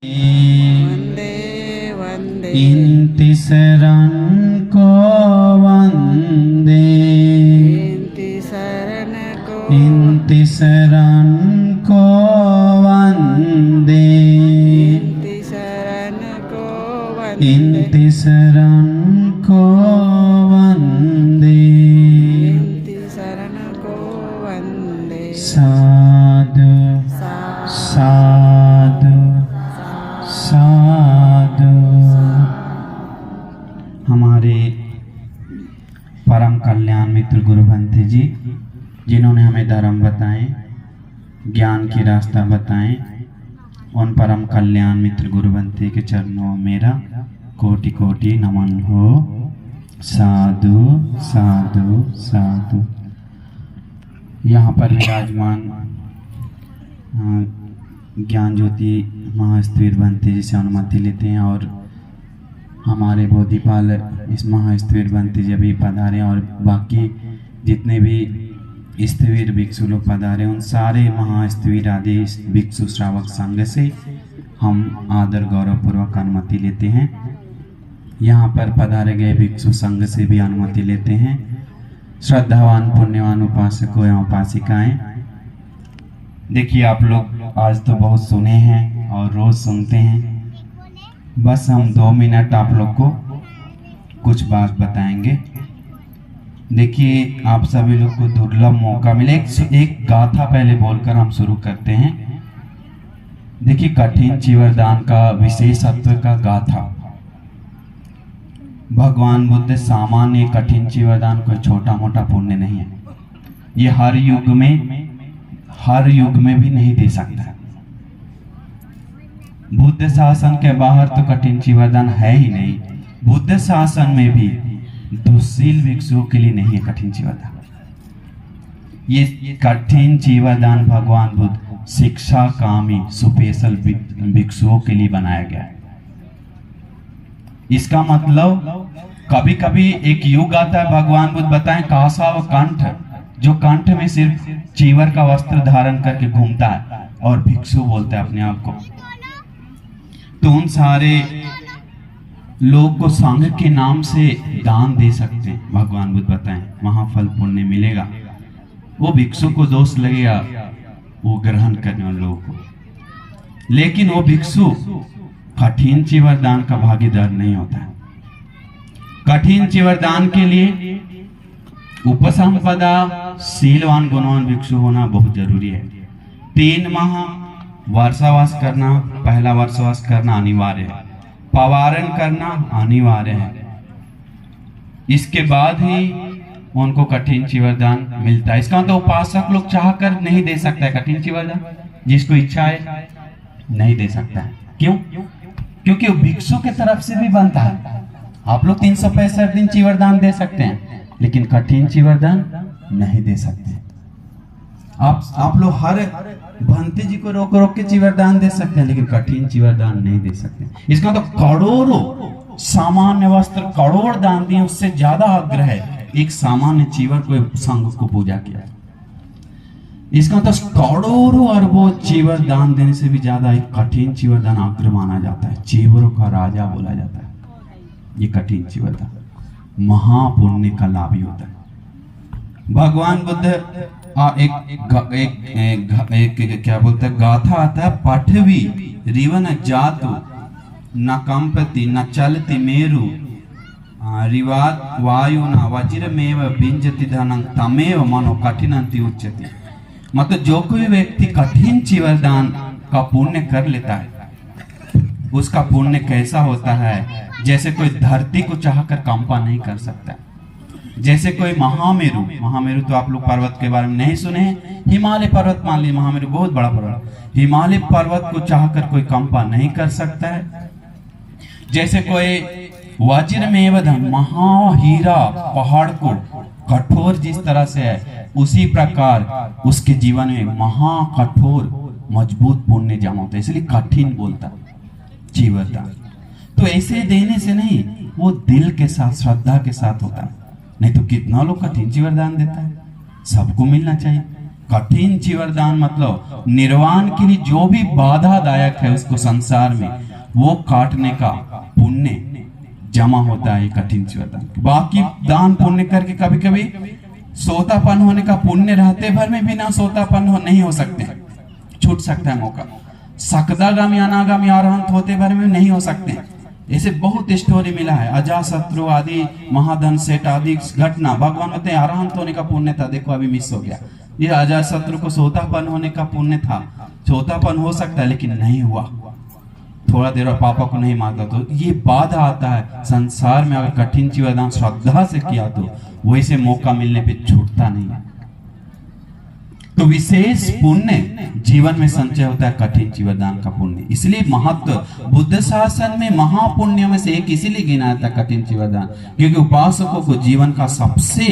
वंदे वंदे इंति शरण को वंदे इंति शरण को इंति शरण को वंदे इंति शरण को वंदे इंति शरण को वंदे इंति शरण को वंदे साधु साधु साधु। हमारे परम कल्याण मित्र गुरु भंते जी, जिन्होंने हमें धर्म बताए, ज्ञान की रास्ता बताए, उन परम कल्याण मित्र गुरु भंते के चरणों में मेरा कोटि कोटि नमन हो। साधु साधु साधु। यहाँ पर विराजमान ज्ञान ज्योति महास्थवीर भंते जी से अनुमति लेते हैं और हमारे बोधिपाल इस महास्थवीर भंते जी अभी पधारे और बाकी जितने भी स्थवीर भिक्षु लोग पधारे उन सारे महास्थवीर आदि भिक्षु श्रावक संघ से हम आदर गौरव पूर्वक अनुमति लेते हैं। यहाँ पर पधारे गए भिक्षु संघ से भी अनुमति लेते हैं। श्रद्धावान पुण्यवान उपासकों एवं उपासिकाएं, देखिए आप लोग आज तो बहुत सुने हैं और रोज सुनते हैं, बस हम 2 मिनट आप लोग को कुछ बात बताएंगे। देखिए आप सभी लोग को दुर्लभ मौका मिले, एक गाथा पहले बोलकर हम शुरू करते हैं। देखिए कठिन चीवरदान का विशेषत्व का गाथा। भगवान बुद्ध सामान्य कठिन चीवरदान कोई छोटा मोटा पुण्य नहीं है, ये हर युग में भी नहीं दे सकता। बुद्ध शासन के बाहर तो कठिन चीवरदान है ही नहीं, बुद्ध शासन में भी दुशील भिक्षुओं के लिए नहीं है कठिन चीवरदान। ये कठिन चीवरदान भगवान बुद्ध शिक्षा कामी स्पेशल भिक्षुओं के लिए बनाया गया है। इसका मतलब कभी कभी एक युग आता है, भगवान बुद्ध बताएं कासा व कंठ, जो कंठ में सिर्फ चीवर का वस्त्र धारण करके घूमता है और भिक्षु बोलता है अपने आप को, तो उन सारे लोग को संघ के नाम से दान दे सकते हैं। भगवान बुद्ध बताएं महाफल पुण्य मिलेगा। वो भिक्षु को दोष लगेगा वो ग्रहण करने वाले लोगों को, लेकिन वो भिक्षु कठिन चीवरदान का भागीदार नहीं होता है। कठिन चीवरदान के लिए उपसंपदा शीलवान गुणवान भिक्षु होना बहुत जरूरी है। 3 माह वर्षावास करना, पहला वर्षावास करना अनिवार्य है, पवारण करना अनिवार्य है, इसके बाद ही उनको कठिन चीवरदान मिलता है। इसका मतलब उपासक लोग चाह कर नहीं दे सकता है कठिन चीवरदान, जिसको इच्छा है नहीं दे सकता है। क्यों? क्योंकि वो भिक्षु के तरफ से भी बनता है। आप लोग 365 दिन चीवरदान दे सकते हैं, लेकिन कठिन चीवरदान नहीं दे सकते। आप लोग हर भंते जी को रोक रोक के चीवरदान दे सकते हैं, लेकिन कठिन चीवरदान नहीं दे सकते। इसका तो करोड़ों सामान्य वस्त्र करोड़ दान दिए, उससे ज्यादा आग्रह है एक सामान्य चीवर को संघ को पूजा किया। इसका तो करोड़ों अरबों चीवर दान देने से भी ज्यादा एक कठिन चीवरदान आग्रह माना जाता है। चीवरों का राजा बोला जाता है ये कठिन चीवरदान। महापुण्य का लाभ ही होता है। भगवान बुद्ध एक क्या बोलते हैं गाथा आता है, पठवी रिवन जातु न कंपति न चलति मेरु रिवाद वायु न वज्रमेव बिंजति धनं तमेव मनो कठिनंति उच्यति। मतलब जो कोई व्यक्ति कठिन चीवरदान का पुण्य कर लेता है, उसका पुण्य कैसा होता है, जैसे कोई धरती को चाहकर कंपा नहीं कर सकता। जैसे कोई महामेरु तो आप लोग पर्वत के बारे में नहीं सुने हैं, हिमालय पर्वत मान लीजिए, महामेरु बहुत बड़ा पर्वत, हिमालय पर्वत को चाहकर कोई कंपा नहीं कर सकता है। जैसे कोई वज्र में महाहीरा पहाड़ को कठोर जिस तरह से है, उसी प्रकार उसके जीवन में महाकठोर मजबूत पुण्य जमा होता है, इसलिए कठिन बोलता चीवरदान। तो ऐसे देने से नहीं, वो दिल के साथ श्रद्धा के साथ होता है। नहीं तो कितना लोग कठिन चीवरदान देता है, सबको मिलना चाहिए। कठिन चिवरदान मतलब निर्वाण के लिए जो भी बाधादायक है उसको संसार में वो काटने का पुण्य जमा होता है कठिन चिवरदान। बाकी दान पुण्य करके कभी कभी सोतापन होने का पुण्य रहते भर में बिना सोतापन नहीं हो सकते, छूट सकता है मौका। सकदागामी अनागामी अरहंत होते भर में नहीं हो सकते। ऐसे बहुत स्टोरी मिला है, अजाशत्रु आदि महाधन सेठ आदि घटना। भगवान होते अरहंत होने का पुण्य था, देखो अभी मिस हो गया। ये अजाशत्रु को सोतापन होने का पुण्य था, सोतापन हो सकता है लेकिन नहीं हुआ, थोड़ा देर और पापा को नहीं मानता। तो ये बाधा आता है संसार में। अगर कठिन चिवरदान श्रद्धा से किया तो वैसे मौका मिलने पे छूटता नहीं। तो विशेष पुण्य जीवन में संचय होता है कठिन चिवरदान का पुण्य। इसलिए महत्व बुद्ध शासन में महापुण्य में से एक इसीलिए गिना था कठिन चिवरदान, क्योंकि उपासकों को जीवन का सबसे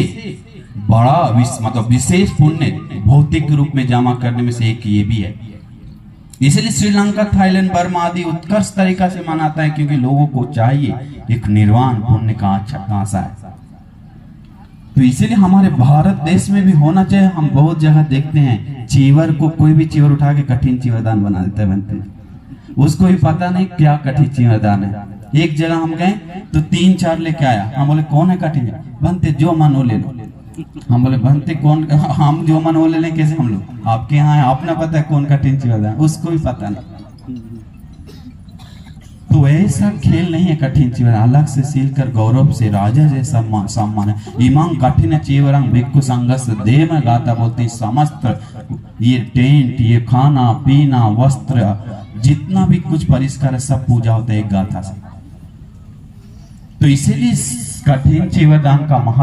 बड़ा मतलब विशेष पुण्य भौतिक रूप में जमा करने में से एक ये भी है। इसलिए श्रीलंका, थाईलैंड, बर्मा आदि उत्कृष्ट तरीका से मनाता है, क्योंकि लोगों को चाहिए एक निर्वाण पुण्य का अच्छा खासा है। तो इसीलिए हमारे भारत देश में भी होना चाहिए। हम बहुत जगह देखते हैं चीवर को, कोई भी चीवर उठा के कठिन चिवरदान बना देते हैं, बनते हैं। उसको भी पता नहीं क्या कठिन चिवरदान है। एक जगह हम गए तो 3-4 लेके आया, हम बोले कौन है कठिन? बनते जो मन वो ले लो। हम बोले बनते कौन? हम जो मन वो ले लें कैसे? हम लोग आपके यहाँ है, आपने पता है कौन कठिन चिवरदान, उसको भी पता नहीं। तो ऐसा खेल नहीं है कठिन चिवरदान, अलग से सील कर गौरव से राजा जैसा सम्मान है। इमाम कठिन चिवरंग भिक्खु संघस देह में गाता, बोलते समस्त ये टेंट, ये खाना पीना वस्त्र जितना भी कुछ परिष्कार है सब पूजा होता है एक गाथा से। तो इसीलिए कठिन चिवरदान का महत्व